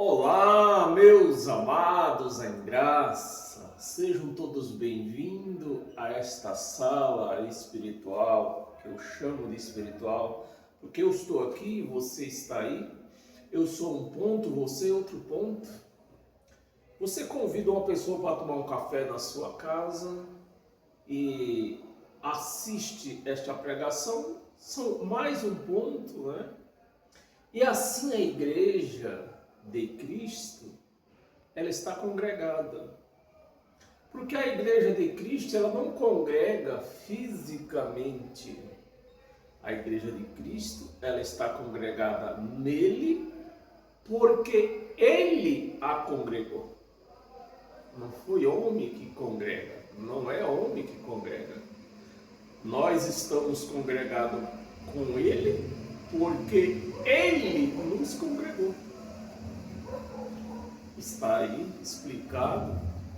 Olá, meus amados em graça, sejam todos bem-vindos a esta sala espiritual, que eu chamo de espiritual, porque eu estou aqui, você está aí, eu sou um ponto, você é outro ponto. Você convida uma pessoa para tomar um café na sua casa e assiste esta pregação, são mais um ponto, né? E assim a igreja de Cristo, ela está congregada. Porque a igreja de Cristo, ela não congrega fisicamente. A igreja de Cristo, ela está congregada nele, porque ele a congregou. Não foi homem que congrega, não é homem que congrega. Nós estamos congregados com ele, porque ele nos congregou. Está aí explicado,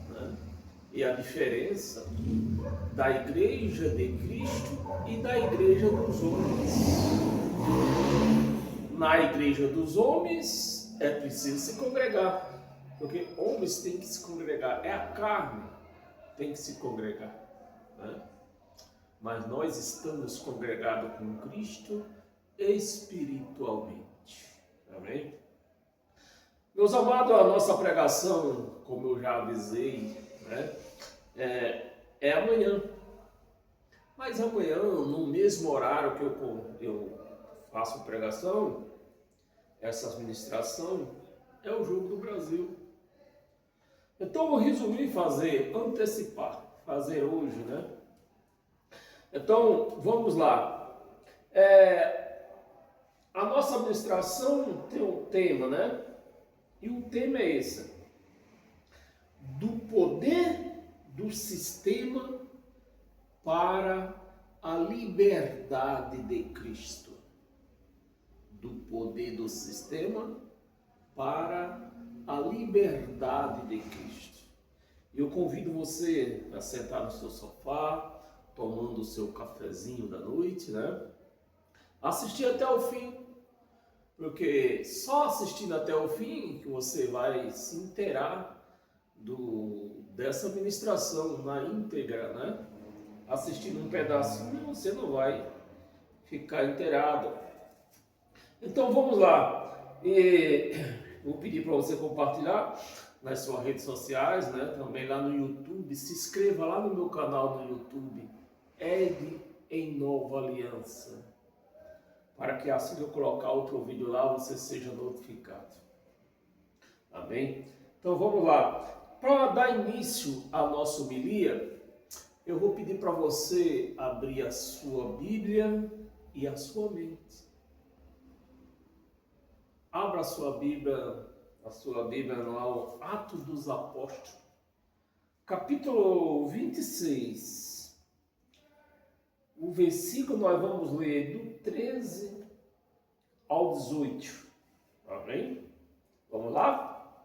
né? E a diferença da igreja de Cristo e da igreja dos homens. Na igreja dos homens é preciso se congregar, porque homens têm que se congregar, é a carne que tem que se congregar, né? Mas nós estamos congregados com Cristo espiritualmente, amém? Meus amados, a nossa pregação, como eu já avisei, né, é amanhã. Mas amanhã, no mesmo horário que eu faço pregação, essa administração, é o Jogo do Brasil. Então eu resolvi antecipar, fazer hoje, né? Então, vamos lá. A nossa administração tem um tema, né? E o tema é esse: do poder do sistema para a liberdade de Cristo. Do poder do sistema para a liberdade de Cristo. Eu convido você a sentar no seu sofá, tomando o seu cafezinho da noite, né? Assistir até o fim. Porque só assistindo até o fim que você vai se inteirar dessa ministração na íntegra, né? Assistindo um pedacinho, você não vai ficar inteirado. Então vamos lá. Vou pedir para você compartilhar nas suas redes sociais, né? Também lá no YouTube. Se inscreva lá no meu canal no YouTube, Ed em Nova Aliança, para que assim que eu colocar outro vídeo lá, você seja notificado. Amém? Então vamos lá. Para dar início à nossa homilia, eu vou pedir para você abrir a sua Bíblia e a sua mente. Abra a sua Bíblia no Atos dos Apóstolos, capítulo 26. O versículo nós vamos ler do 13 ao 18. Amém? Vamos lá?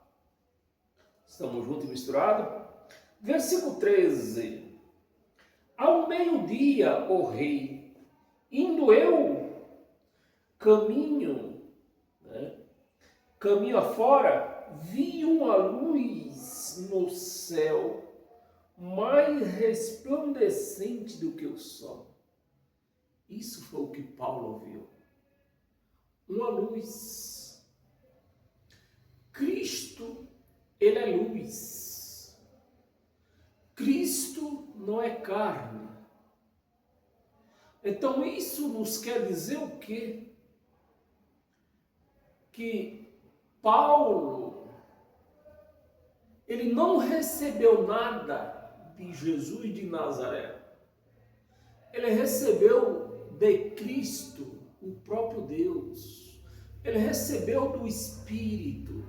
Estamos juntos e misturados? Versículo 13. Ao meio-dia, ó rei, indo eu caminho afora, vi uma luz no céu, mais resplandecente do que o sol. Isso foi o que Paulo viu. Uma luz. Cristo, ele é luz. Cristo não é carne. Então isso nos quer dizer o quê? Que Paulo, ele não recebeu nada de Jesus de Nazaré. Ele recebeu de Cristo, o próprio Deus. Ele recebeu do Espírito.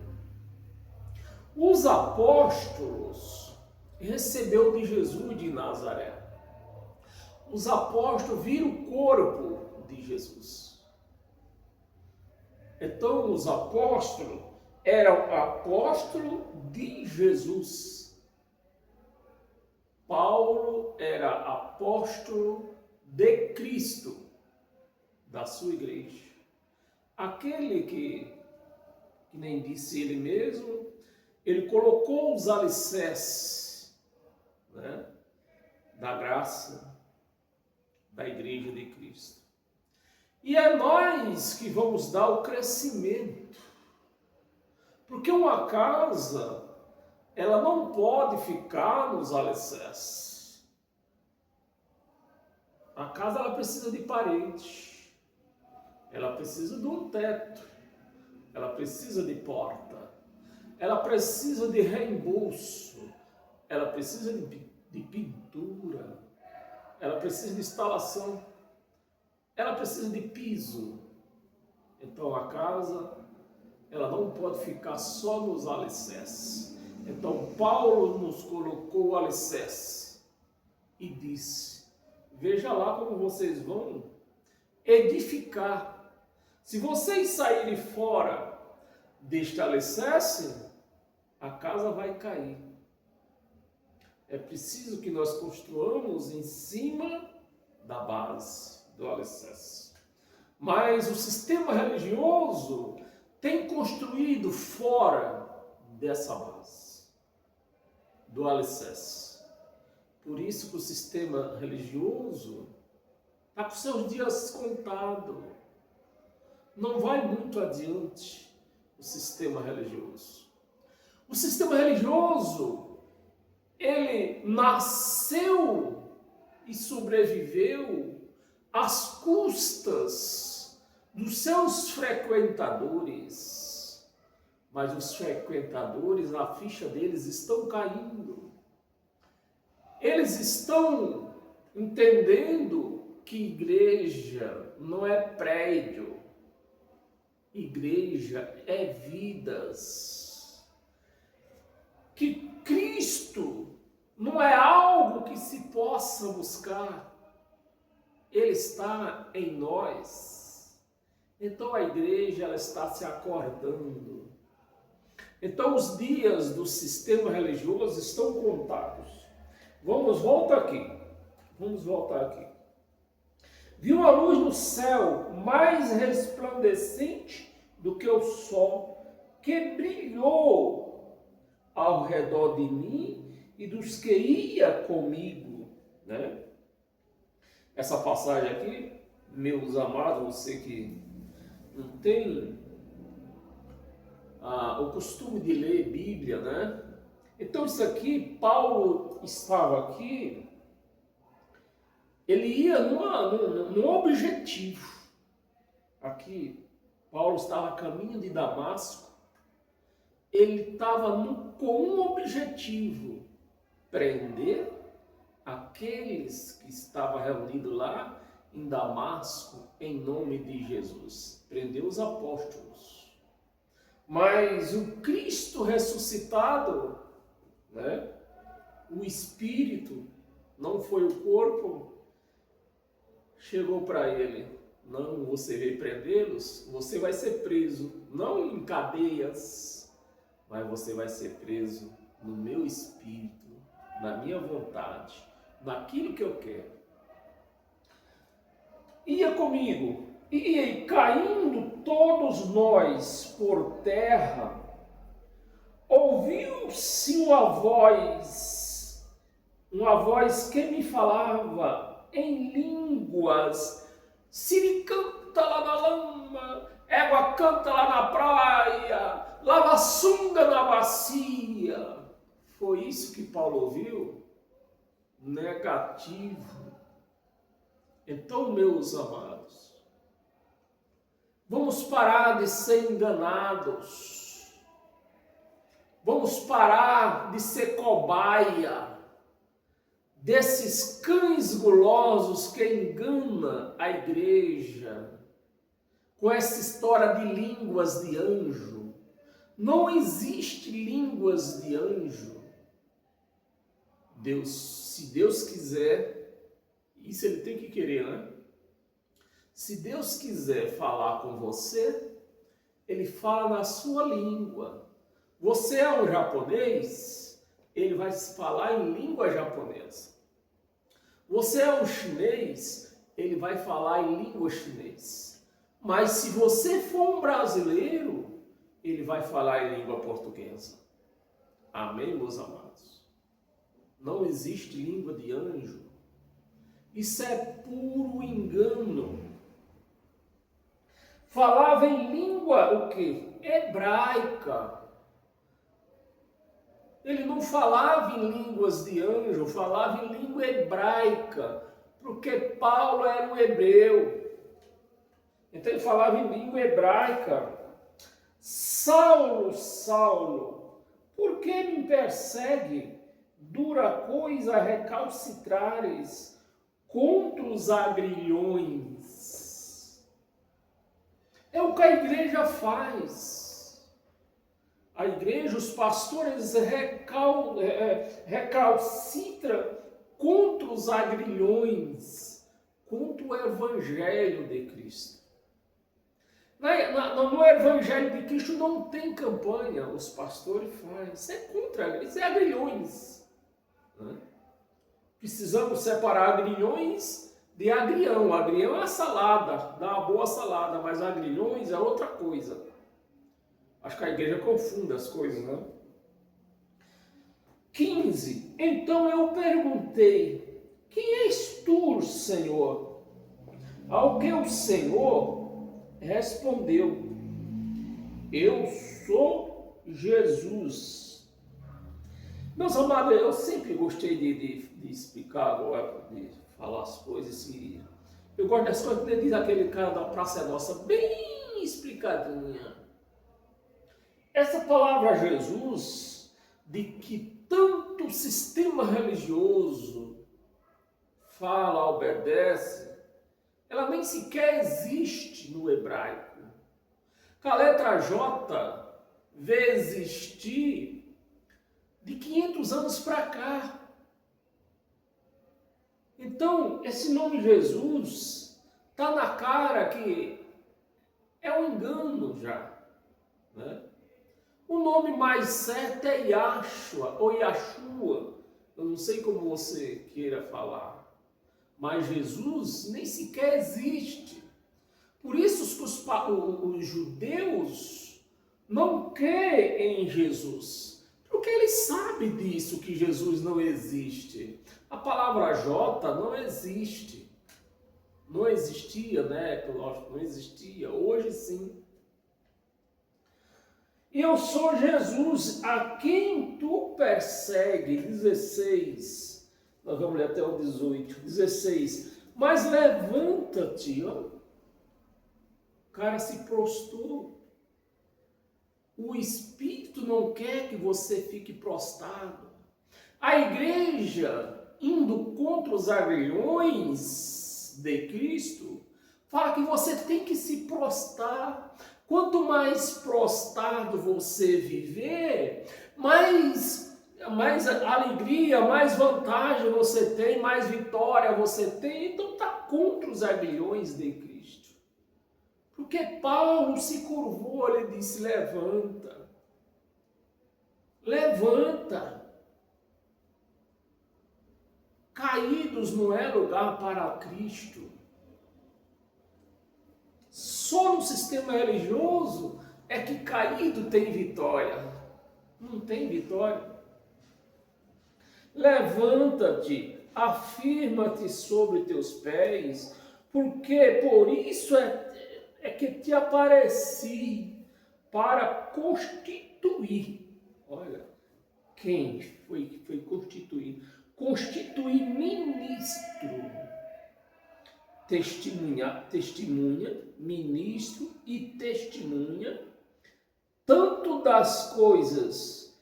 Os apóstolos recebeu de Jesus de Nazaré. Os apóstolos viram o corpo de Jesus. Então os apóstolos eram apóstolos de Jesus. Paulo era apóstolo de Cristo, da sua igreja. Aquele que que nem disse ele mesmo, ele colocou os alicerces, né, da graça da Igreja de Cristo. E é nós que vamos dar o crescimento. Porque uma casa, ela não pode ficar nos alicerces. A casa, ela precisa de parede. Ela precisa de um teto. Ela precisa de porta. Ela precisa de reembolso. Ela precisa de pintura. Ela precisa de instalação. Ela precisa de piso. Então a casa, ela não pode ficar só nos alicerces. Então Paulo nos colocou o alicerce e disse: veja lá como vocês vão edificar. Se vocês saírem fora deste alicerce, a casa vai cair. É preciso que nós construamos em cima da base do alicerce. Mas o sistema religioso tem construído fora dessa base do alicerce. Por isso que o sistema religioso está com seus dias contados. Não vai muito adiante o sistema religioso. O sistema religioso, ele nasceu e sobreviveu às custas dos seus frequentadores. Mas os frequentadores, a ficha deles estão caindo. Eles estão entendendo que igreja não é prédio. Igreja é vidas. Que Cristo não é algo que se possa buscar. Ele está em nós. Então a igreja, ela está se acordando. Então os dias do sistema religioso estão contados. Vamos voltar aqui. Viu a luz no céu mais resplandecente do que o sol, que brilhou ao redor de mim e dos que ia comigo, né? Essa passagem aqui, meus amados, você que não tem o costume de ler Bíblia, né? Então isso aqui, Paulo estava aqui, ele ia num objetivo. Aqui, Paulo estava a caminho de Damasco, ele estava com um objetivo: prender aqueles que estavam reunidos lá em Damasco em nome de Jesus. Prender os apóstolos. Mas o Cristo ressuscitado, né? O Espírito, não foi o corpo, chegou para ele: não, você veio prendê-los, você vai ser preso, não em cadeias, mas você vai ser preso no meu espírito, na minha vontade, naquilo que eu quero. Ia comigo, e caindo todos nós por terra, ouviu-se uma voz que me falava em línguas: Siri canta lá na lama, égua canta lá na praia, lava sunga na bacia. Foi isso que Paulo ouviu? Negativo. Então, meus amados, vamos parar de ser enganados. Vamos parar de ser cobaia desses cães gulosos que enganam a igreja com essa história de línguas de anjo. Não existe línguas de anjo. Se Deus quiser, isso ele tem que querer, né? Se Deus quiser falar com você, ele fala na sua língua. Você é um japonês, ele vai falar em língua japonesa. Você é um chinês, ele vai falar em língua chinês. Mas se você for um brasileiro, ele vai falar em língua portuguesa. Amém, meus amados? Não existe língua de anjo. Isso é puro engano. Falava em língua o quê? Hebraica. Ele não falava em línguas de anjo, falava em língua hebraica, porque Paulo era um hebreu. Então ele falava em língua hebraica. Saulo, Saulo, por que me persegue? Dura coisa recalcitrares contra os agrilhões. É o que a igreja faz. A igreja, os pastores recalcitram contra os agrilhões, contra o evangelho de Cristo. No evangelho de Cristo não tem campanha, os pastores fazem. Isso é contra, isso é agrilhões. Né? Precisamos separar agrilhões de agrião. Agrião é a salada, dá uma boa salada, mas agrilhões é outra coisa. Acho que a igreja confunde as coisas, né? 15. Então eu perguntei, quem és tu, Senhor? Ao que o Senhor respondeu, eu sou Jesus. Meus amados, eu sempre gostei de explicar agora, de falar as coisas. Eu gosto das coisas que ele diz aquele cara da Praça Nossa, bem explicadinha. Essa palavra Jesus, de que tanto sistema religioso fala, obedece, ela nem sequer existe no hebraico. Que a letra J vê existir de 500 anos para cá. Então, esse nome Jesus está na cara que é um engano já, né? O nome mais certo é Yahshua ou Yahshua. Eu não sei como você queira falar. Mas Jesus nem sequer existe. Por isso que os judeus não creem em Jesus. Porque eles sabem disso, que Jesus não existe. A palavra J não existe. Não existia, né? Lógico, não existia. Hoje sim. Eu sou Jesus, a quem tu persegue. 16. Nós vamos ler até o 18. 16. Mas levanta-te, ó. O cara se prostrou. O Espírito não quer que você fique prostrado. A igreja, indo contra os agrilhões de Cristo, fala que você tem que se prostrar. Quanto mais prostrado você viver, mais alegria, mais vantagem você tem, mais vitória você tem. Então está contra os agrilhões de Cristo. Porque Paulo se curvou, ele disse, levanta. Levanta. Caídos não é lugar para Cristo. Só no sistema religioso é que caído tem vitória. Não tem vitória. Levanta-te, afirma-te sobre teus pés, porque por isso é que te apareci para constituir. Olha, quem foi constituir? Constituir ministro. Testemunha, ministro e testemunha, tanto das coisas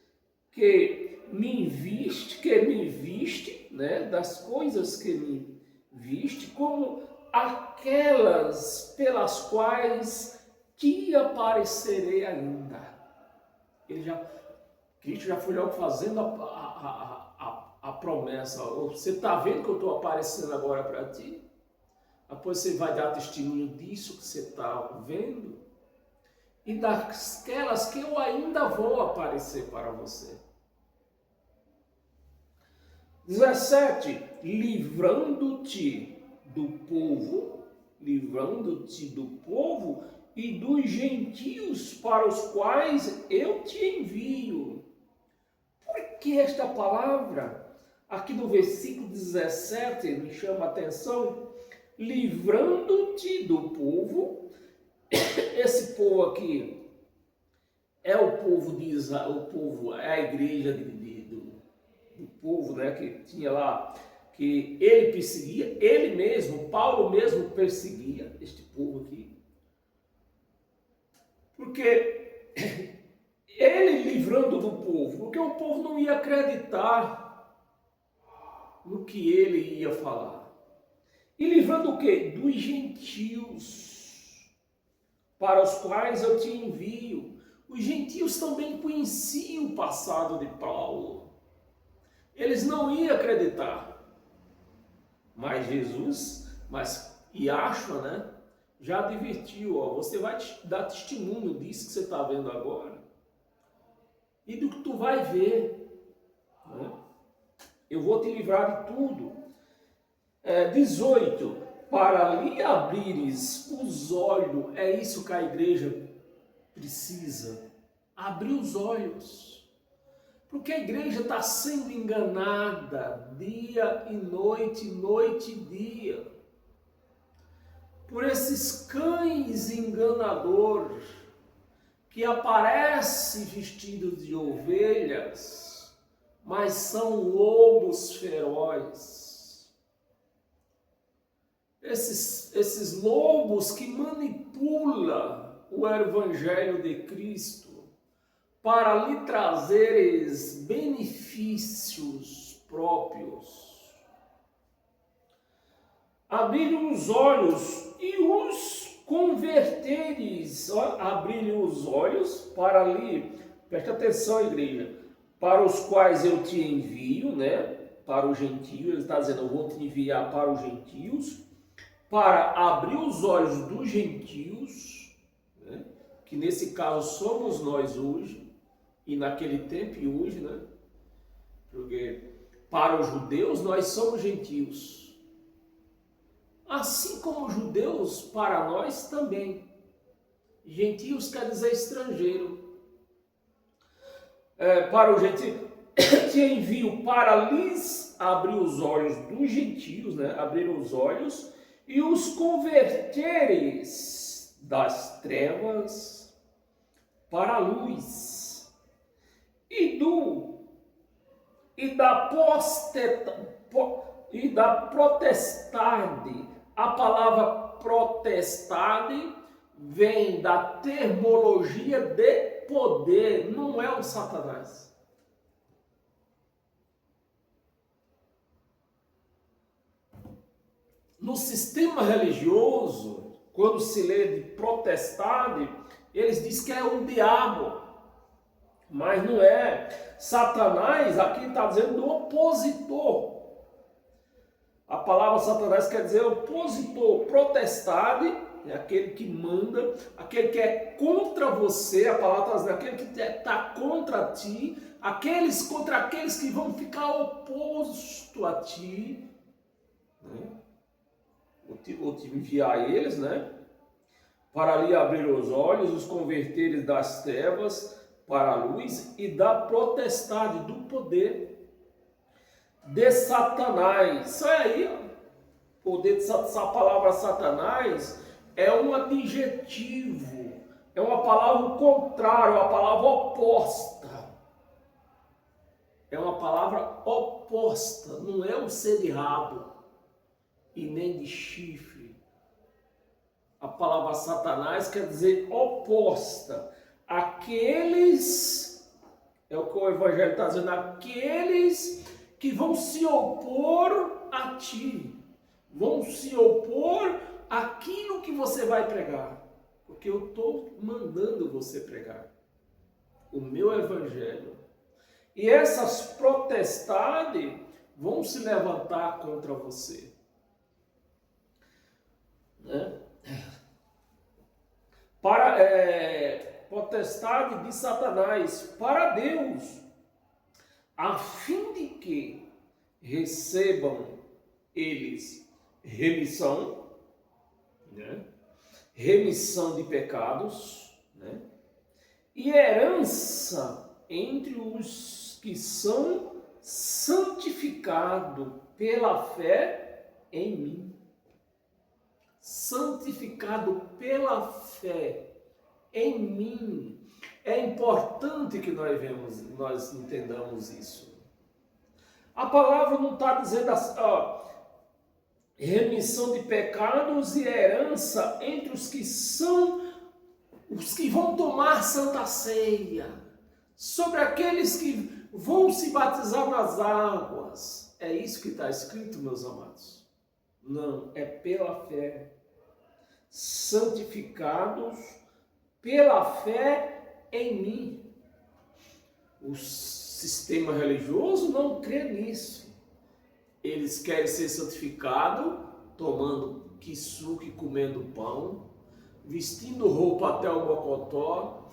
que me viste, né, das coisas que me viste, como aquelas pelas quais te aparecerei ainda. Cristo já foi logo fazendo a promessa. Você está vendo que eu estou aparecendo agora para ti? Depois você vai dar testemunho disso que você está vendo e daquelas que eu ainda vou aparecer para você. 17. Livrando-te do povo e dos gentios para os quais eu te envio. Por que esta palavra? Aqui no versículo 17 me chama a atenção, livrando-te do povo. Esse povo aqui é o povo de Israel, o povo, é a igreja do povo, né, que tinha lá, que ele perseguia, ele mesmo, Paulo mesmo perseguia este povo aqui. Porque ele livrando do povo, porque o povo não ia acreditar no que ele ia falar. E livrando o quê? Dos gentios, para os quais eu te envio. Os gentios também conheciam o passado de Paulo. Eles não iam acreditar. Mas Jesus, Yahshua, né, já advertiu, ó, você vai dar testemunho disso que você está vendo agora. E do que tu vai ver. Né? Eu vou te livrar de tudo. 18. Para lhe abrires os olhos, é isso que a igreja precisa. Abrir os olhos. Porque a igreja está sendo enganada dia e noite e dia. Por esses cães enganadores que aparecem vestidos de ovelhas, mas são lobos ferozes. Esses lobos que manipulam o Evangelho de Cristo para lhe trazeres benefícios próprios. Abrir os olhos e os converteres. Abrir os olhos para lhe, presta atenção, igreja, para os quais eu te envio, né? Para os gentios, ele está dizendo, eu vou te enviar para os gentios, para abrir os olhos dos gentios, né? Que nesse caso somos nós hoje, e naquele tempo e hoje, né? Porque para os judeus nós somos gentios. Assim como judeus, para nós também. Gentios quer dizer estrangeiro. Para os gentios, te envio para lhes abrir os olhos dos gentios, né? Abrir os olhos e os converteres das trevas para a luz e da potestade. A palavra potestade vem da termologia de poder, não é o Satanás. No sistema religioso, quando se lê de potestade, eles dizem que é um diabo, mas não é. Satanás aqui está dizendo do opositor. A palavra Satanás quer dizer opositor. Potestade é aquele que manda, aquele que é contra você. A palavra está dizendo aquele que está contra ti, contra aqueles que vão ficar oposto a ti. Né? Vou te enviar eles, né? Para lhe abrir os olhos, os converteres das trevas para a luz e da potestade, do poder de Satanás. Isso aí, poder essa palavra Satanás é um adjetivo, é uma palavra contrária, uma palavra oposta. É uma palavra oposta, não é um ser de rabo e nem de chifre. A palavra Satanás quer dizer oposta. Aqueles, é o que o Evangelho está dizendo, aqueles que vão se opor a ti, vão se opor àquilo que você vai pregar, porque eu estou mandando você pregar o meu Evangelho. E essas potestades vão se levantar contra você. Né? Potestade de Satanás para Deus, a fim de que recebam eles remissão, né? remissão de pecados, né? E herança entre os que são santificados pela fé em mim. Santificado pela fé em mim. É importante que nós entendamos isso. A palavra não está dizendo assim, remissão de pecados e herança entre os que vão tomar santa ceia, sobre aqueles que vão se batizar nas águas. É isso que está escrito, meus amados? Não, é pela fé. Santificados pela fé em mim. O sistema religioso não crê nisso. Eles querem ser santificados tomando kisuke, comendo pão, vestindo roupa até o mocotó,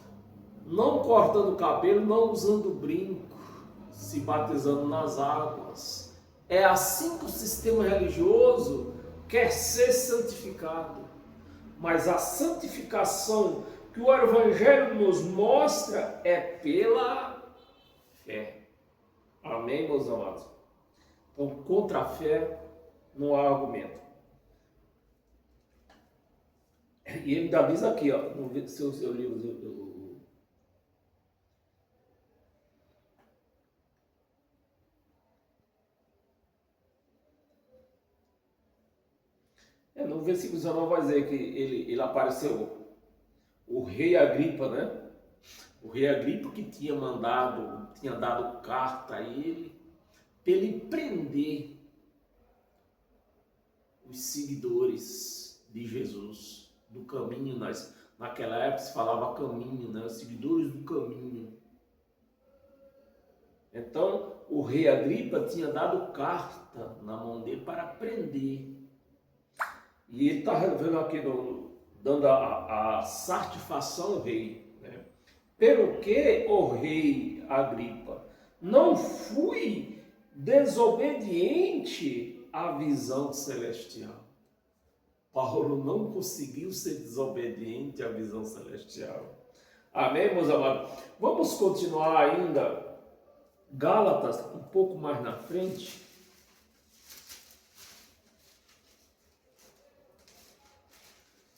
não cortando cabelo, não usando brinco, se batizando nas águas. É assim que o sistema religioso quer ser santificado. Mas a santificação que o Evangelho nos mostra é pela fé. Amém, meus amados? Então, contra a fé não há argumento. E ele ainda diz aqui, ó, no seu livro, no versículo 19 vai dizer que ele apareceu, o rei Agripa, né? O rei Agripa que tinha dado carta a ele, para ele prender os seguidores de Jesus, do caminho, naquela época se falava caminho, né? Os seguidores do caminho. Então, o rei Agripa tinha dado carta na mão dele para prender. E ele está vendo aqui, dando a satisfação ao rei, né? Pelo que, o rei Agripa, não fui desobediente à visão celestial. Paulo não conseguiu ser desobediente à visão celestial. Amém, meus amados? Vamos continuar ainda, Gálatas, um pouco mais na frente.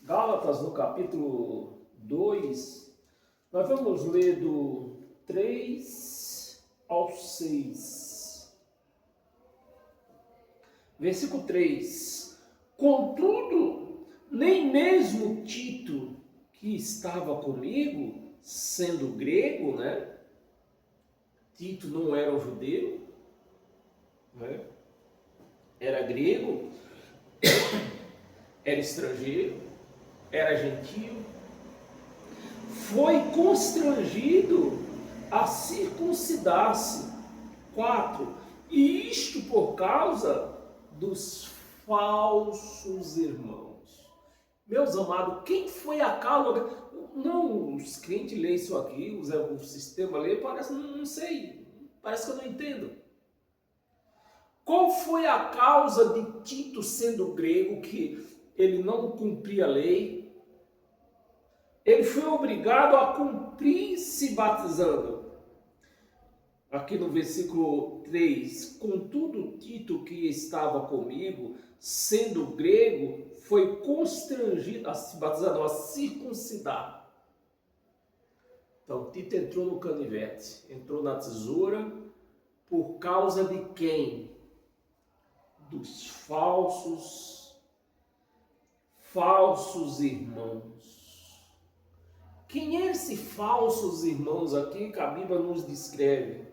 Gálatas, no capítulo 2, nós vamos ler do 3 ao 6. Versículo 3. Contudo, nem mesmo Tito, que estava comigo, sendo grego, né? Tito não era um judeu, né? Era grego, era estrangeiro, era gentio, foi constrangido a circuncidar-se. 4. E isto por causa dos falsos irmãos. Meus amados, quem foi a causa? Não, os crentes leem isso aqui, o sistema lê, parece, não sei, parece que eu não entendo. Qual foi a causa de Tito sendo grego, que ele não cumpria a lei? Ele foi obrigado a cumprir se batizando. Aqui no versículo 3, contudo Tito, que estava comigo, sendo grego, foi constrangido a se batizar, não, a circuncidar. Então Tito entrou no canivete, entrou na tesoura, por causa de quem? Dos falsos irmãos. Quem é esse falsos irmãos aqui que a Bíblia nos descreve?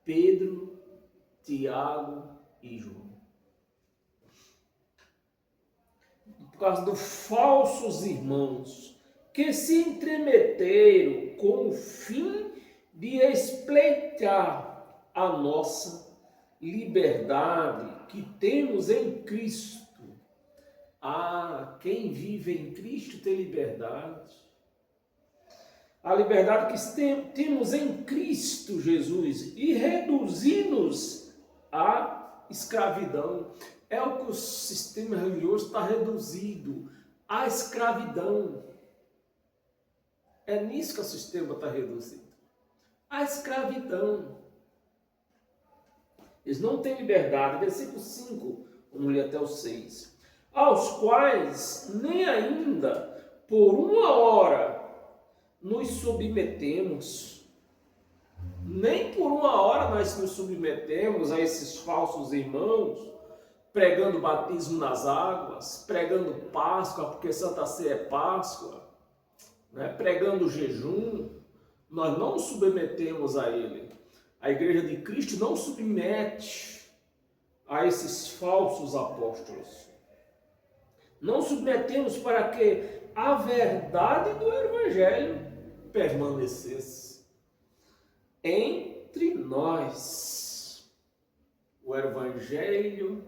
Pedro, Tiago e João. Por causa dos falsos irmãos que se entremeteram com o fim de espreitar a nossa liberdade que temos em Cristo. Ah, quem vive em Cristo tem liberdade. A liberdade que temos em Cristo Jesus e reduzir-nos à escravidão. É o que o sistema religioso está reduzido à escravidão. É nisso que o sistema está reduzido. A escravidão. Eles não têm liberdade. Versículo 5, vamos ler até o 6. Aos quais nem ainda por uma hora nos submetemos. Nem por uma hora nós nos submetemos a esses falsos irmãos, pregando batismo nas águas, pregando Páscoa, porque Santa Ceia é Páscoa, né? Pregando jejum. Nós não nos submetemos a ele. A igreja de Cristo não submete a esses falsos apóstolos. Não submetemos para que a verdade do Evangelho permanecesse entre nós. O Evangelho,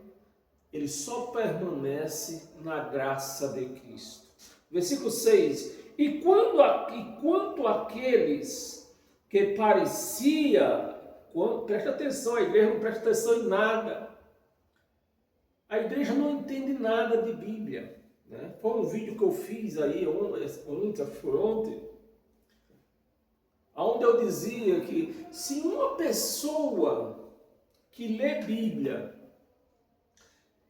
ele só permanece na graça de Cristo. Versículo 6. E quanto àqueles que parecia... Presta atenção, a igreja não presta atenção em nada. A igreja não entende nada de Bíblia, né? Foi um vídeo que eu fiz aí ontem, onde eu dizia que se uma pessoa que lê Bíblia,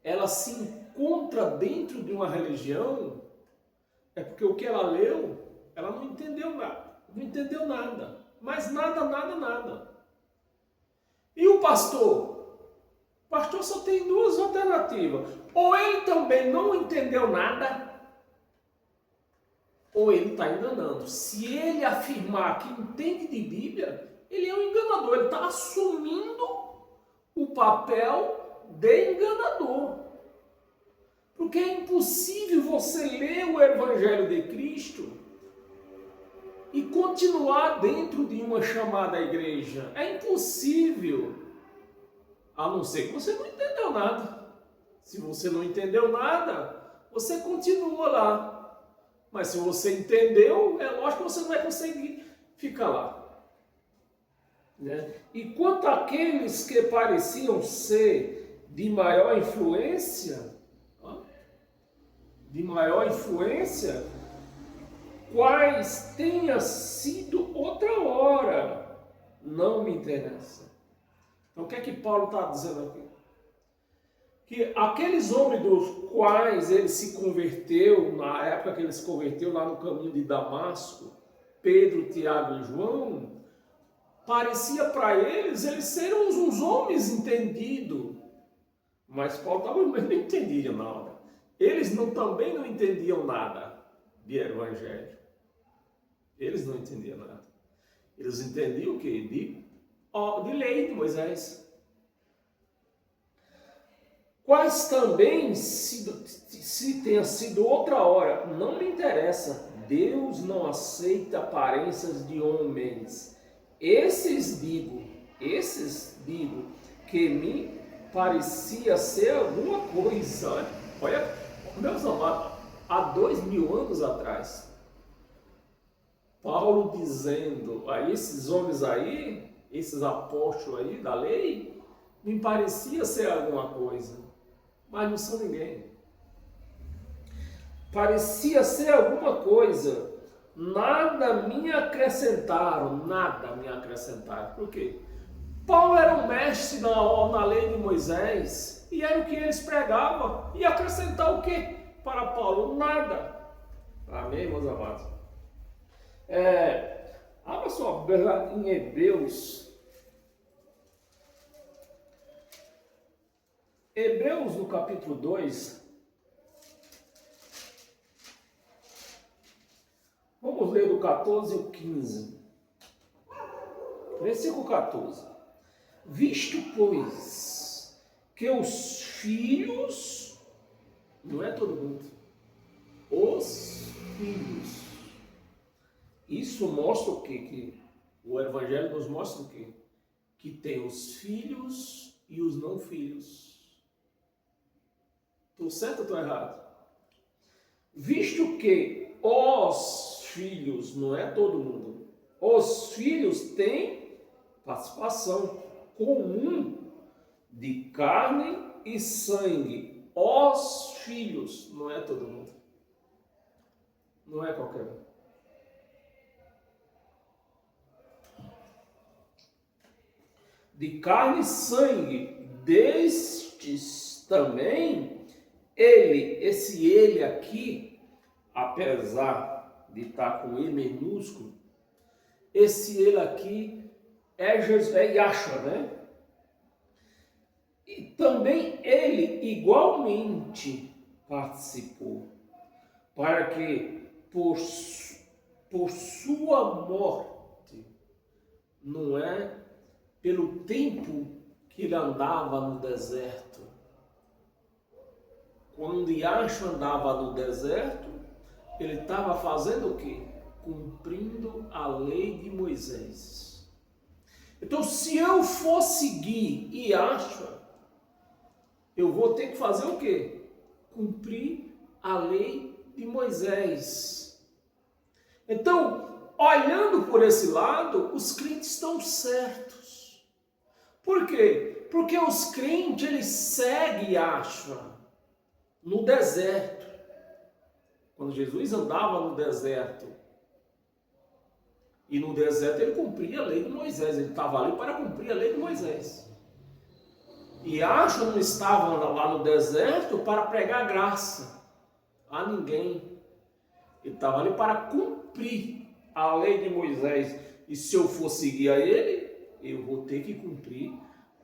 ela se encontra dentro de uma religião, é porque o que ela leu, ela não entendeu nada. Não entendeu nada. Mas nada. E o pastor? O pastor só tem duas alternativas. Ou ele também não entendeu nada, ou ele está enganando. Se ele afirmar que entende de Bíblia, ele é um enganador. Ele está assumindo o papel de enganador. Porque é impossível você ler o Evangelho de Cristo e continuar dentro de uma chamada igreja. É impossível, a não ser que você não entendeu nada. Se você não entendeu nada, você continua lá. Mas se você entendeu, é lógico que você não vai conseguir ficar lá, né? E quanto àqueles que pareciam ser de maior influência, quais tenha sido outra hora, não me interessa. Então o que é que Paulo está dizendo aqui? Que aqueles homens dos quais ele se converteu, na época que ele se converteu lá no caminho de Damasco, Pedro, Tiago e João, parecia para eles serem uns homens entendidos. Mas Paulo não entendia nada. Eles também não entendiam nada de Evangelho. Eles não entendiam nada. Eles entendiam o quê? De lei de Moisés. Quais também, se tenha sido outra hora, não me interessa. Deus não aceita aparências de homens. Esses digo, que me parecia ser alguma coisa. Olha, meus amados, há 2000 anos atrás, Paulo dizendo a esses homens aí, esses apóstolos aí da lei, me parecia ser alguma coisa, mas não são ninguém. Parecia ser alguma coisa, nada me acrescentaram. Por quê? Paulo era um mestre na lei de Moisés, e era o que eles pregavam, e acrescentar o quê para Paulo? Nada. Amém, meus amados? Abra sua Bíblia em Hebreus. Hebreus no capítulo 2. Vamos ler do 14 ao 15. Versículo 14. Visto, pois, que os filhos, não é todo mundo, os filhos. Isso mostra o quê? Que o Evangelho nos mostra o quê? Que tem os filhos e os não filhos. Estou certo ou estou errado? Visto que os filhos, não é todo mundo, os filhos têm participação comum de carne e sangue. Os filhos, não é todo mundo. Não é qualquer um. De carne e sangue, destes também, esse ele aqui, apesar de estar com E minúsculo, esse ele aqui é Jesus, é Yahshua, né? E também ele igualmente participou, para que por sua morte, não é pelo tempo que ele andava no deserto. Quando Yahshua andava no deserto, ele estava fazendo o quê? Cumprindo a lei de Moisés. Então, se eu for seguir Yahshua, eu vou ter que fazer o quê? Cumprir a lei de Moisés. Então, olhando por esse lado, os crentes estão certos. Por quê? Porque os crentes, eles seguem Yahshua no deserto. Quando Jesus andava no deserto, e no deserto ele cumpria a lei de Moisés, ele estava ali para cumprir a lei de Moisés. E Yahshua não estava lá no deserto para pregar graça a ninguém. Ele estava ali para cumprir a lei de Moisés. E se eu for seguir a ele, eu vou ter que cumprir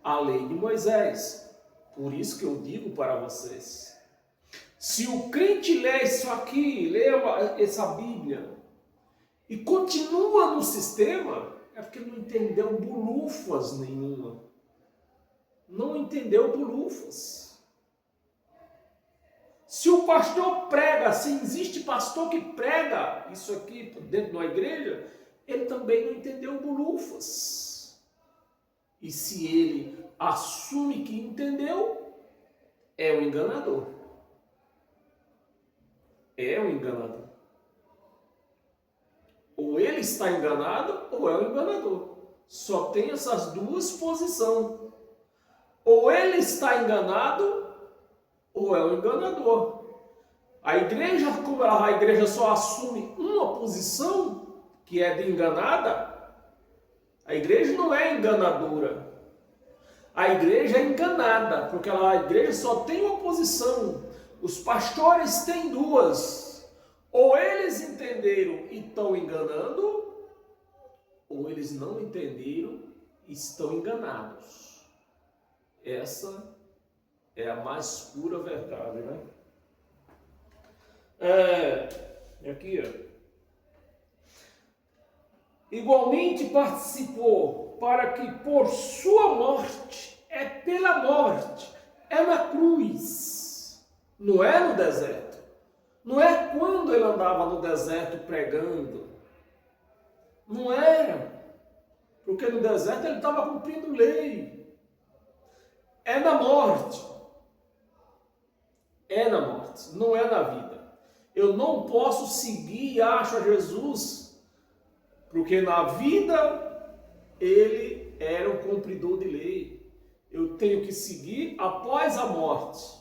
a lei de Moisés. Por isso que eu digo para vocês, se o crente lê isso aqui, lê essa Bíblia, e continua no sistema, é porque não entendeu bulufas nenhuma. Não entendeu bulufas. Se o pastor prega, se existe pastor que prega isso aqui dentro de uma igreja, ele também não entendeu bulufas. E se ele assume que entendeu, é um enganador. É um enganador. Ou ele está enganado, ou é um enganador. Só tem essas duas posições. Ou ele está enganado, ou é um enganador. A igreja, como a igreja só assume uma posição, que é de enganada, a igreja não é enganadora. A igreja é enganada, porque a igreja só tem uma posição. Os pastores têm duas. Ou eles entenderam e estão enganando, ou eles não entenderam e estão enganados. Essa é a mais pura verdade, né? Aqui, ó. Igualmente participou para que por sua morte, é pela morte, é na cruz, não é no deserto. Não é quando ele andava no deserto pregando. Não era. Porque no deserto ele estava cumprindo lei. É na morte. É na morte, não é na vida. Eu não posso seguir e acho a Jesus, porque na vida ele era o cumpridor de lei. Eu tenho que seguir após a morte.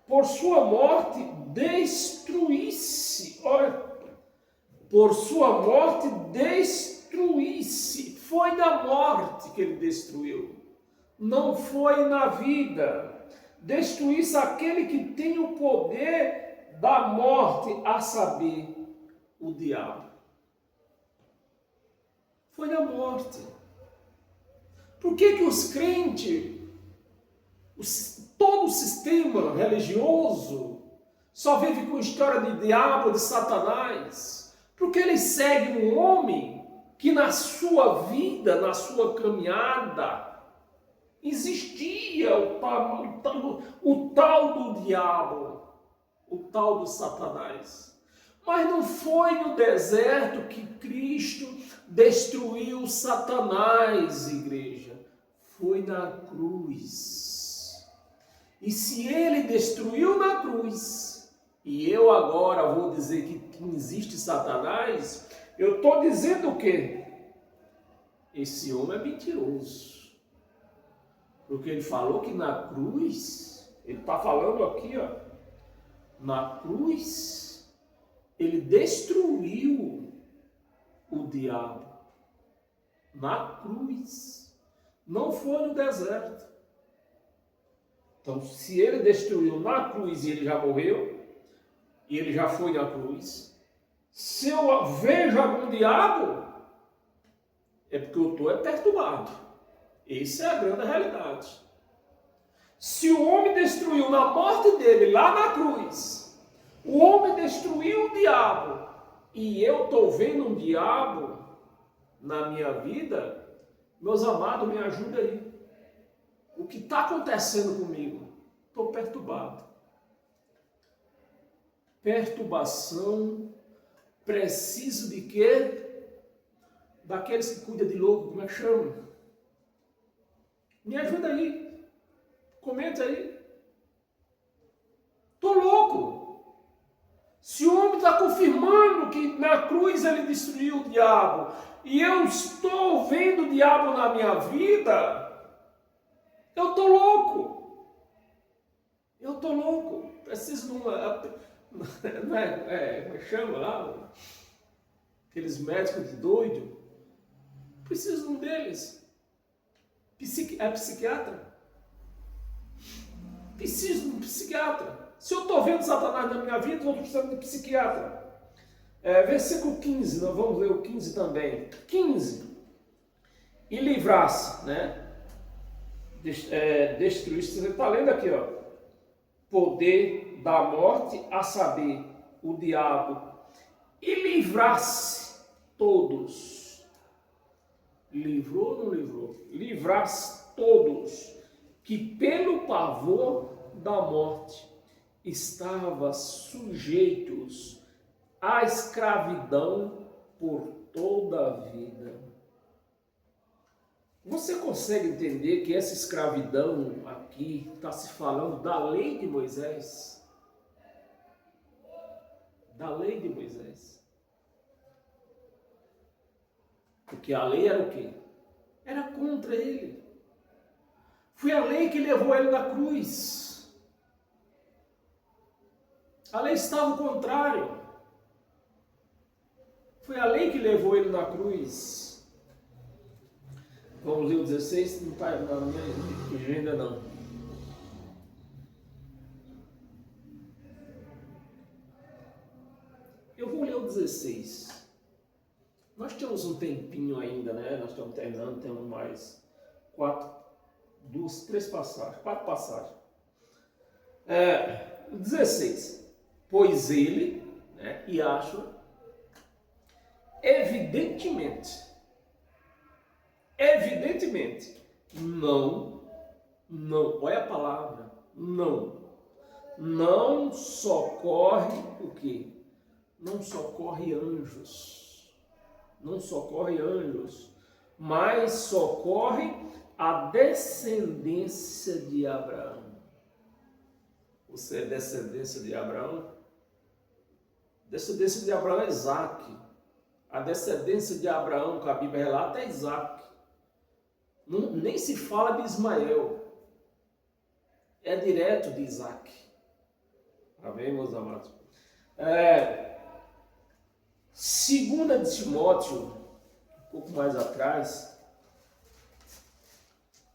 Por sua morte destruísse. Olha, por sua morte destruísse. Foi na morte que ele destruiu. Não foi na vida. Destruísse aquele que tem o poder da morte, a saber, o diabo. Foi na morte. Por que os crentes, todo o sistema religioso, só vive com história de diabo, de Satanás? Porque eles seguem um homem que na sua vida, na sua caminhada, existia o tal do diabo, o tal do Satanás. Mas não foi no deserto que Cristo destruiu Satanás, igreja. Foi na cruz. E se ele destruiu na cruz, e eu agora vou dizer que não existe Satanás, eu estou dizendo o quê? Esse homem é mentiroso. Porque ele falou que na cruz, ele está falando aqui, ó, na cruz, ele destruiu o diabo na cruz. Não foi no deserto. Então, se ele destruiu na cruz e ele já morreu, e ele já foi na cruz, se eu vejo algum diabo, é porque eu estou perturbado. Essa é a grande realidade. Se o homem destruiu na morte dele, lá na cruz, o homem destruiu o diabo, e eu estou vendo um diabo na minha vida, meus amados, me ajuda aí. O que está acontecendo comigo? Estou perturbado. Perturbação, preciso de quê? Daqueles que cuidam de louco, como é que chama? Me ajuda aí. Comenta aí. Estou louco. Se o homem está confirmando que na cruz ele destruiu o diabo, e eu estou vendo o diabo na minha vida, eu estou louco. Eu estou louco. Preciso de uma... Não é, como chama lá? Aqueles médicos de doido. Preciso de um deles. É psiquiatra? Preciso de um psiquiatra. Se eu estou vendo Satanás na minha vida, eu estou precisando de psiquiatra. Versículo 15, nós vamos ler o 15 também. 15. E livrar-se, né? Destruir, você está lendo aqui, ó. Poder da morte, a saber, o diabo. E livrar-se todos. Livrou ou não livrou? Livrar-se todos, que pelo pavor da morte estavam sujeitos à escravidão por toda a vida. Você consegue entender que essa escravidão aqui está se falando da lei de Moisés? Da lei de Moisés. Porque a lei era o quê? Era contra ele. Foi a lei que levou ele na cruz. A lei estava ao contrário. Foi a lei que levou ele na cruz. Vamos ler o 16, não está na minha agenda não. Eu vou ler o 16. Nós temos um tempinho ainda, né? Nós estamos terminando, temos mais 4 passagens. 16. Pois ele, né, Yahshua, evidentemente, não, olha a palavra, não socorre o quê? Não socorre anjos, mas socorre a descendência de Abraão. Você é descendência de Abraão? Descendência de Abraão é Isaac. A descendência de Abraão, que a Bíblia relata, é Isaac. Nem se fala de Ismael. É direto de Isaac. Amém, meus amados? 2 de Timóteo, um pouco mais atrás.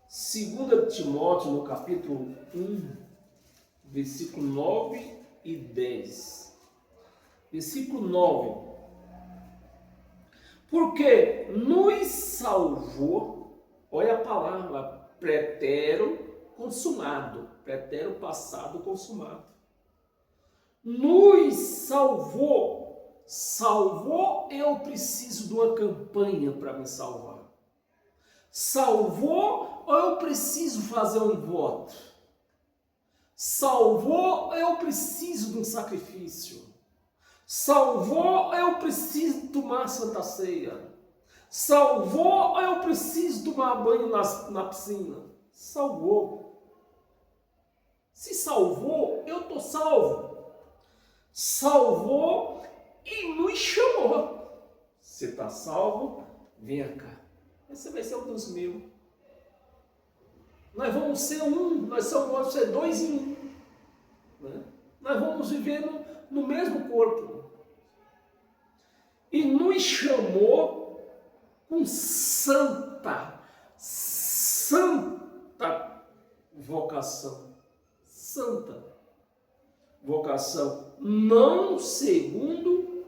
2 de Timóteo, no capítulo 1, versículo 9 e 10. Versículo 9. Porque nos salvou, olha a palavra, pretero consumado, pretero passado consumado. Nos salvou. Salvou, eu preciso de uma campanha para me salvar. Salvou, ou eu preciso fazer um voto. Salvou, eu preciso de um sacrifício. Salvou, eu preciso tomar a Santa Ceia. Salvou, eu preciso tomar banho na piscina. Salvou. Se salvou, eu estou salvo. Salvou e nos chamou. Você está salvo? Venha cá. Você vai ser um dos meus. Nós vamos ser um, nós vamos ser 2 em 1. Né? Nós vamos viver no mesmo corpo. e nos chamou com santa vocação. Santa vocação. Não segundo,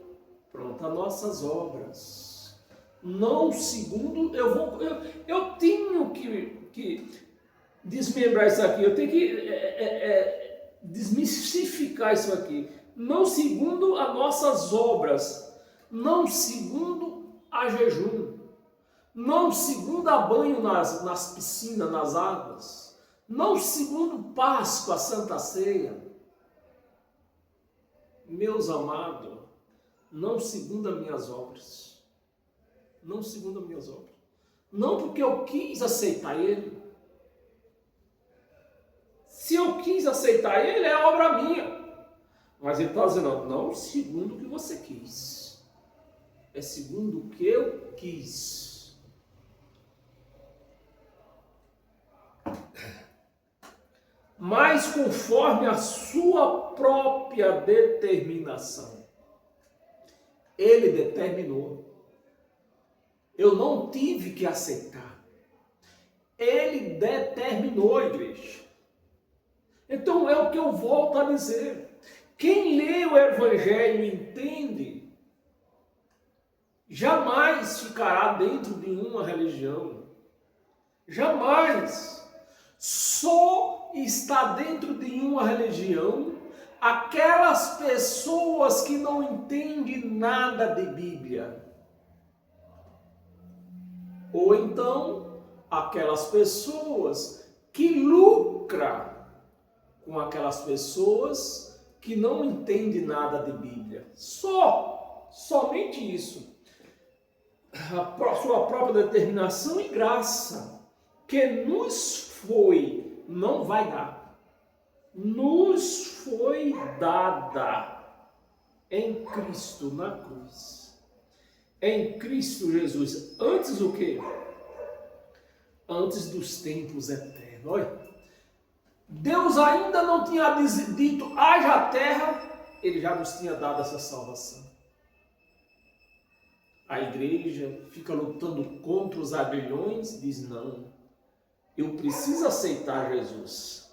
pronto, as nossas obras. Não segundo, eu tenho que desmembrar isso aqui, eu tenho que desmistificar isso aqui. Não segundo as nossas obras, não segundo a jejum, não segundo a banho nas piscinas, nas águas, não segundo Páscoa, Santa Ceia. Meus amados, não segundo as minhas obras. Não segundo as minhas obras. Não porque eu quis aceitar Ele. Se eu quis aceitar Ele, é obra minha. Mas Ele está dizendo, não segundo o que você quis. É segundo o que eu quis. Mas conforme a sua própria determinação. Ele determinou. Eu não tive que aceitar. Ele determinou, igreja. Então é o que eu volto a dizer. Quem lê o Evangelho e entende, jamais ficará dentro de uma religião. Jamais. Só está dentro de uma religião aquelas pessoas que não entendem nada de Bíblia. Ou então, aquelas pessoas que lucram com aquelas pessoas que não entendem nada de Bíblia. Somente isso. A sua própria determinação e graça que nos foi, não vai dar. Nos foi dada em Cristo na cruz. Em Cristo Jesus. Antes o quê? Antes dos tempos eternos. Olha, Deus ainda não tinha dito, haja terra, Ele já nos tinha dado essa salvação. A igreja fica lutando contra os aguilhões, diz não, eu preciso aceitar Jesus.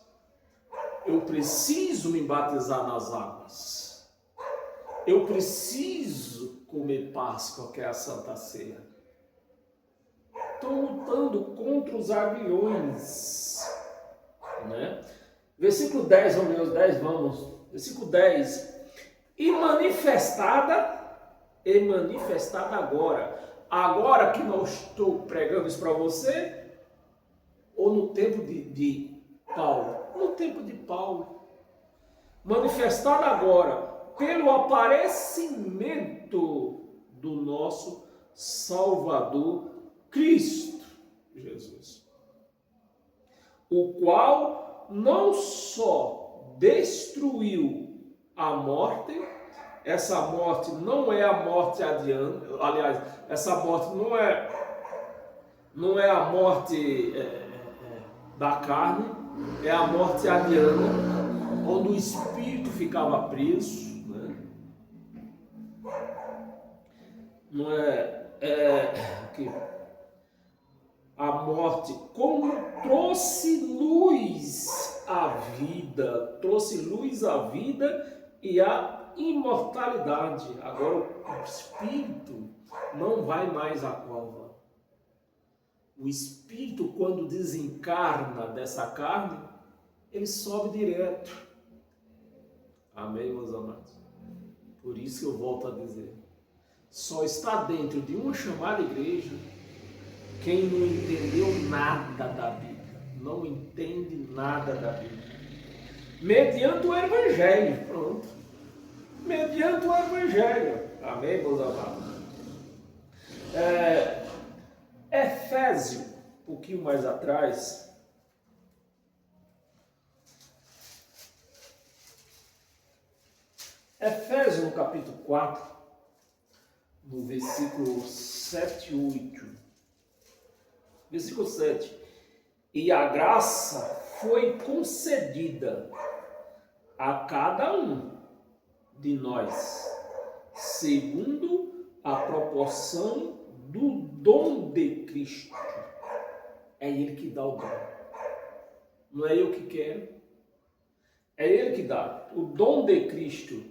Eu preciso me batizar nas águas. Eu preciso comer Páscoa, que é a Santa Ceia. Estão lutando contra os aguilhões. Né? Versículo 10, vamos ler os 10, vamos. Versículo 10. E manifestada agora. Agora que não estou pregando isso para você, ou no tempo de Paulo? No tempo de Paulo. Manifestada agora pelo aparecimento do nosso Salvador Cristo Jesus, o qual não só destruiu a morte, essa morte não é a morte adiante, aliás, essa morte não é a morte da carne, é a morte adiana, onde o espírito ficava preso, né? Não aqui. A morte, como trouxe luz à vida e à imortalidade. Agora o espírito não vai mais à cova. O espírito, quando desencarna dessa carne, ele sobe direto. Amém, meus amados? Por isso que eu volto a dizer, só está dentro de uma chamada igreja quem não entendeu nada da Bíblia, não entende nada da Bíblia. Mediante o Evangelho, pronto. Mediante o Evangelho. Amém, meus amados? Efésio, um pouquinho mais atrás. Efésio, no capítulo 4, no versículo 7 e 8. Versículo 7. E a graça foi concedida a cada um de nós, segundo a proporção do dom de Cristo. É Ele que dá o dom. Não é eu que quero. É Ele que dá. O dom de Cristo.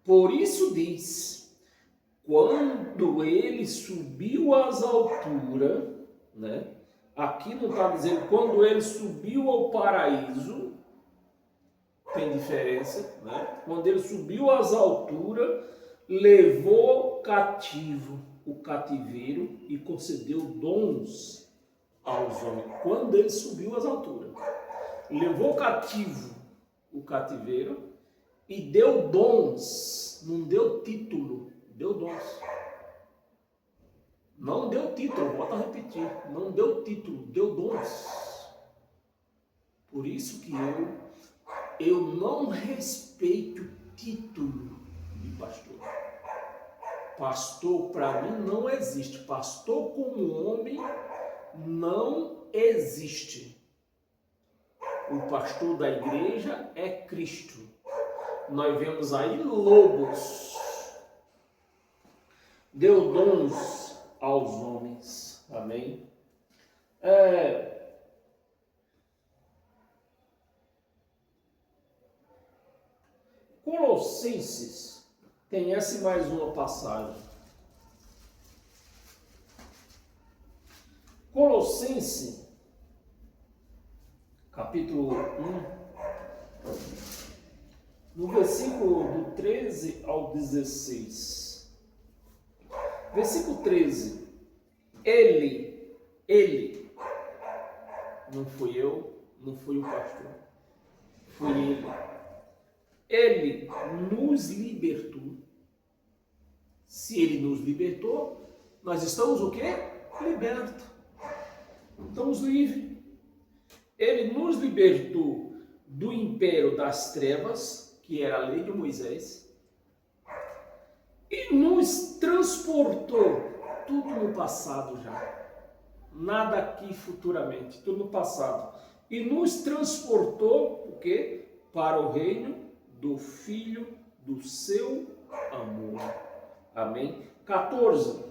Por isso diz, quando Ele subiu às alturas, né? Aqui não está dizendo quando Ele subiu ao paraíso, tem diferença, né? Quando Ele subiu às alturas, levou cativo o cativeiro e concedeu dons aos homens. Quando Ele subiu às alturas, levou cativo o cativeiro e deu dons, não deu título, deu dons. Não deu título, volto a repetir, não deu título, deu dons. Por isso que eu não respeito título de pastor. Pastor para mim não existe. Pastor como homem não existe. O pastor da igreja é Cristo. Nós vemos aí lobos. Deu dons aos homens. Amém? Colossenses tem essa e mais uma passagem. Colossenses, capítulo 1, no versículo do 13 ao 16. Versículo 13. Ele, não fui eu, não fui o pastor, foi ele. Ele nos libertou. Se ele nos libertou, nós estamos o quê? Libertos. Estamos livres. Ele nos libertou do império das trevas, que era a lei de Moisés, e nos transportou, tudo no passado já, nada aqui futuramente, tudo no passado, e nos transportou, o quê? Para o reino do Filho do seu amor. Amém? 14.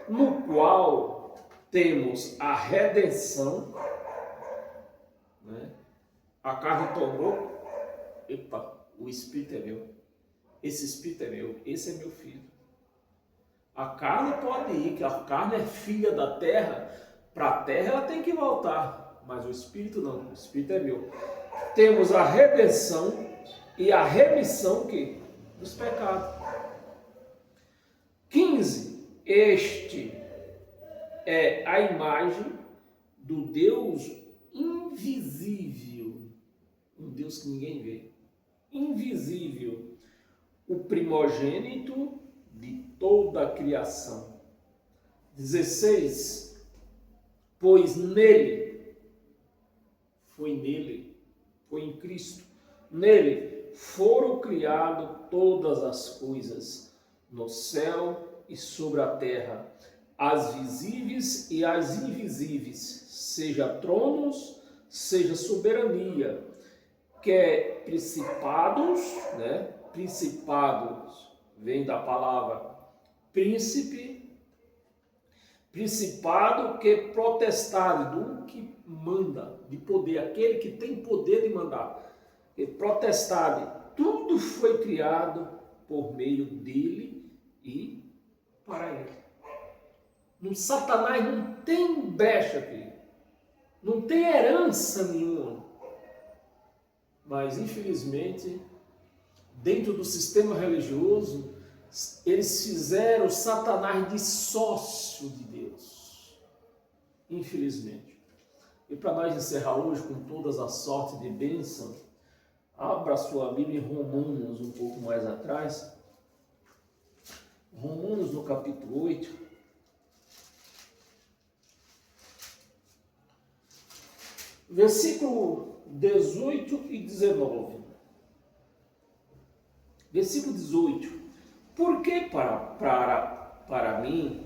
No qual temos a redenção, né? A carne tomou, epa, o Espírito é meu, esse Espírito é meu, esse é meu filho. A carne pode ir, que a carne é filha da terra, para a terra ela tem que voltar, mas o Espírito não, o Espírito é meu. Temos a redenção e a remissão que? Dos pecados. 15. Este é a imagem do Deus invisível, um Deus que ninguém vê, invisível, o primogênito de toda a criação. 16. Pois nele, foi em Cristo, nele foram criadas todas as coisas, no céu e sobre a terra, as visíveis e as invisíveis, seja tronos, seja soberania, quer principados, né? Principados vem da palavra príncipe, principado que potestade, do que manda, de poder, aquele que tem poder de mandar, e potestade, tudo foi criado por meio dele e para ele. No Satanás não tem brecha aqui, não tem herança nenhuma, mas infelizmente dentro do sistema religioso eles fizeram Satanás de sócio de Deus, infelizmente. E para nós encerrar hoje com todas as sortes de bênção, abra sua Bíblia em Romanos um pouco mais atrás, Romanos no capítulo 8, versículo 18 e 19. Versículo 18. Porque para mim,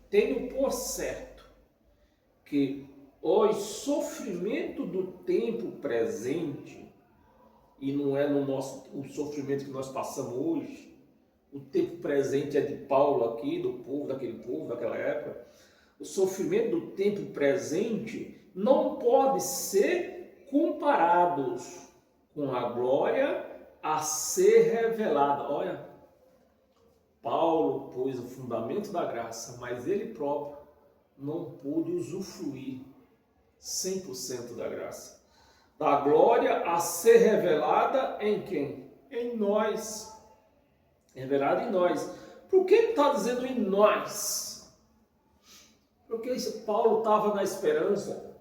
tenho por certo que os sofrimentos do tempo presente, e não é no nosso o sofrimento que nós passamos hoje, o tempo presente é de Paulo aqui, do povo, daquele povo, daquela época, o sofrimento do tempo presente não pode ser comparados com a glória a ser revelada. Olha, Paulo pôs o fundamento da graça, mas ele próprio não pôde usufruir 100% da graça. Da glória a ser revelada em quem? Em nós. Revelada em nós. Por que está dizendo em nós? Porque Paulo estava na esperança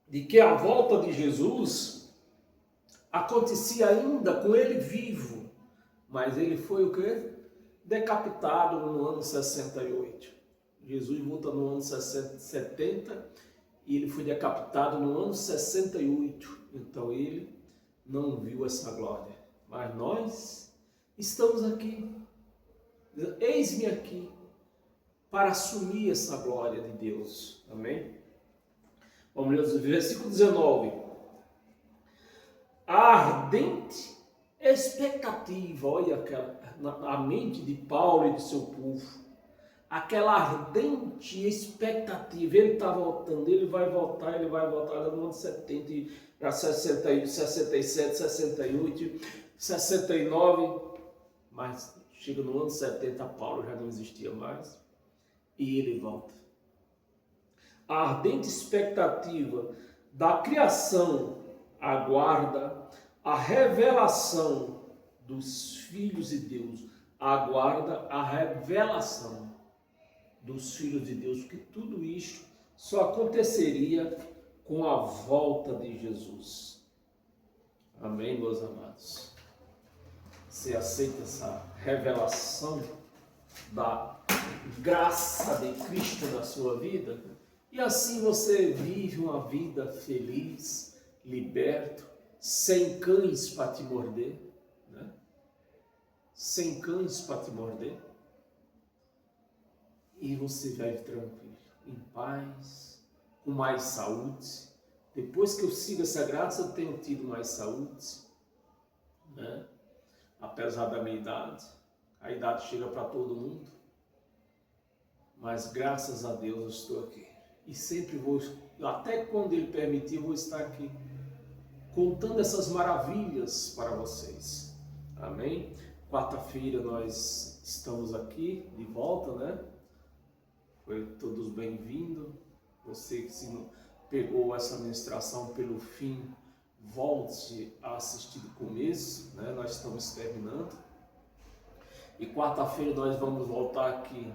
de que a volta de Jesus acontecia ainda com ele vivo. Mas ele foi o quê? Decapitado no ano 68. Jesus volta no ano 70 e ele foi decapitado no ano 68. Então ele não viu essa glória. Mas nós estamos aqui. Eis-me aqui para assumir essa glória de Deus. Amém? Vamos ler o versículo 19. A ardente expectativa, olha a mente de Paulo e de seu povo, aquela ardente expectativa, ele está voltando, ele vai voltar no ano 70, para 68, 67, 68, 69, mas chega no ano 70, Paulo já não existia mais, e ele volta. A ardente expectativa da criação aguarda a revelação dos filhos de Deus, aguarda a revelação dos filhos de Deus, porque tudo isso só aconteceria com a volta de Jesus. Amém, meus amados? Você aceita essa revelação da graça de Cristo na sua vida? E assim você vive uma vida feliz, liberto, sem cães para te morder, né? Sem cães para te morder. E você vai tranquilo, em paz, com mais saúde. Depois que eu sigo essa graça, eu tenho tido mais saúde, né? Apesar da minha idade. A idade chega para todo mundo. Mas graças a Deus eu estou aqui. E sempre vou, até quando Ele permitir, vou estar aqui, contando essas maravilhas para vocês. Amém? Quarta-feira nós estamos aqui de volta, né? Foi todos bem-vindos. Você que se pegou essa ministração pelo fim, volte a assistir do começo, né? Nós estamos terminando. E quarta-feira nós vamos voltar aqui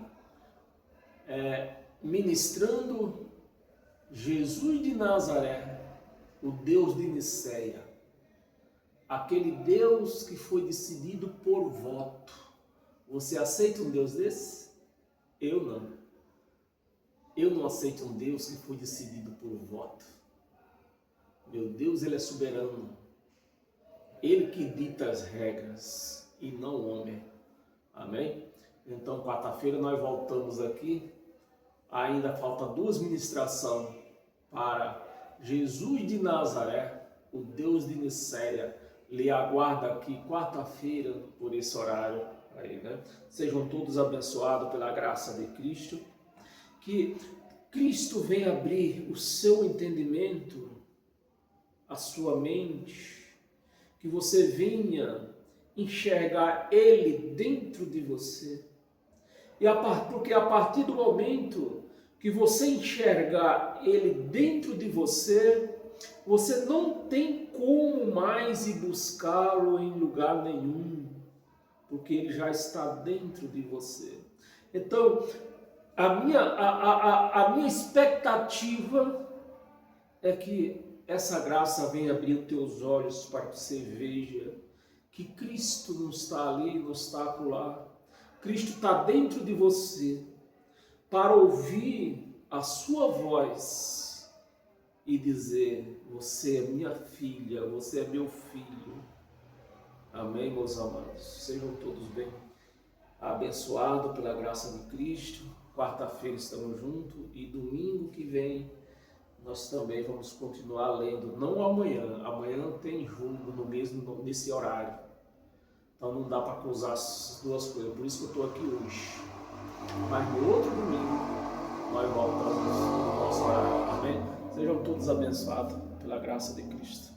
ministrando Jesus de Nazaré, o Deus de Niceia, aquele Deus que foi decidido por voto. Você aceita um Deus desse? Eu não. Eu não aceito um Deus que foi decidido por voto. Meu Deus, Ele é soberano. Ele que dita as regras e não o homem. Amém? Então, quarta-feira nós voltamos aqui. Ainda falta 2 ministrações para Jesus de Nazaré, o Deus de Niceia. Lhe aguarda aqui quarta-feira por esse horário aí, né? Sejam todos abençoados pela graça de Cristo. Que Cristo venha abrir o seu entendimento, a sua mente, que você venha enxergar Ele dentro de você. Porque a partir do momento que você enxergar Ele dentro de você, você não tem como mais ir buscá-lo em lugar nenhum, porque Ele já está dentro de você. Então, a minha expectativa é que essa graça venha abrir os teus olhos para que você veja que Cristo não está ali, não está acolá. Cristo está dentro de você para ouvir a sua voz e dizer: você é minha filha, você é meu filho. Amém, meus amados? Sejam todos bem abençoados pela graça de Cristo. Quarta-feira estamos juntos e domingo que vem nós também vamos continuar lendo. Não amanhã, amanhã tem jogo nesse horário. Então não dá para acusar essas duas coisas. Por isso que eu estou aqui hoje. Mas no outro domingo nós voltamos ao nosso horário. Amém? Sejam todos abençoados pela graça de Cristo.